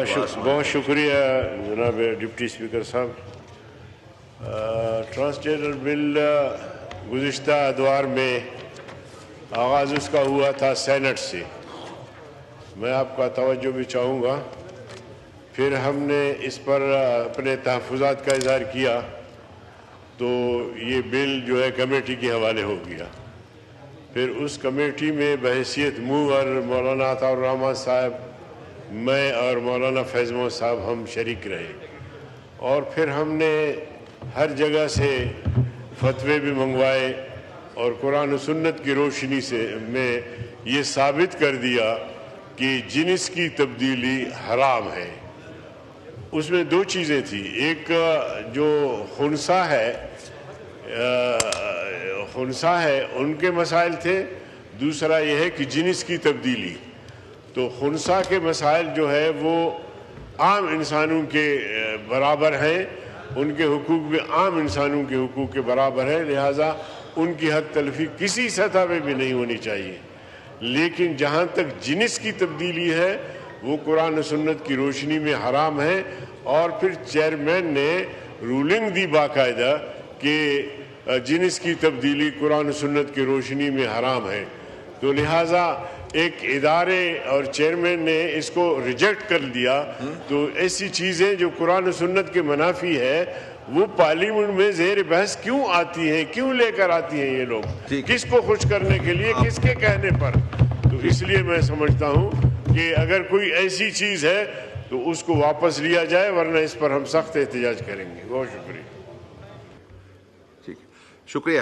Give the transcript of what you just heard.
بہت شکریہ جناب ڈپٹی اسپیکر صاحب. ٹرانسجنڈر بل گزشتہ ادوار میں آغاز اس کا ہوا تھا سینٹ سے. میں آپ کا توجہ بھی چاہوں گا. پھر ہم نے اس پر اپنے تحفظات کا اظہار کیا تو یہ بل جو ہے کمیٹی کے حوالے ہو گیا. پھر اس کمیٹی میں بحیثیت موور مولانا عطاء الرحمن صاحب، میں اور مولانا فیض محمد صاحب ہم شریک رہے. اور پھر ہم نے ہر جگہ سے فتوے بھی منگوائے اور قرآن و سنت کی روشنی سے میں یہ ثابت کر دیا کہ جنس کی تبدیلی حرام ہے. اس میں دو چیزیں تھیں. ایک جو خنثیٰ ہے ان کے مسائل تھے. دوسرا یہ ہے کہ جنس کی تبدیلی. تو خنثیٰ کے مسائل جو ہے وہ عام انسانوں کے برابر ہیں، ان کے حقوق بھی عام انسانوں کے حقوق کے برابر ہیں، لہٰذا ان کی حد تلفی کسی سطح پہ بھی نہیں ہونی چاہیے. لیکن جہاں تک جنس کی تبدیلی ہے وہ قرآن و سنت کی روشنی میں حرام ہے. اور پھر چیئرمین نے رولنگ دی باقاعدہ کہ جنس کی تبدیلی قرآن و سنت کی روشنی میں حرام ہے. تو لہٰذا ایک ادارے اور چیئرمین نے اس کو ریجیکٹ کر دیا. تو ایسی چیزیں جو قرآن و سنت کے منافی ہے وہ پارلیمنٹ میں زیر بحث کیوں آتی ہیں، کیوں لے کر آتی ہیں یہ لوگ، کس کو خوش کرنے کے لیے، کس کے کہنے پر. تو اس لیے میں سمجھتا ہوں کہ اگر کوئی ایسی چیز ہے تو اس کو واپس لیا جائے، ورنہ اس پر ہم سخت احتجاج کریں گے. بہت شکریہ. ٹھیک، شکریہ.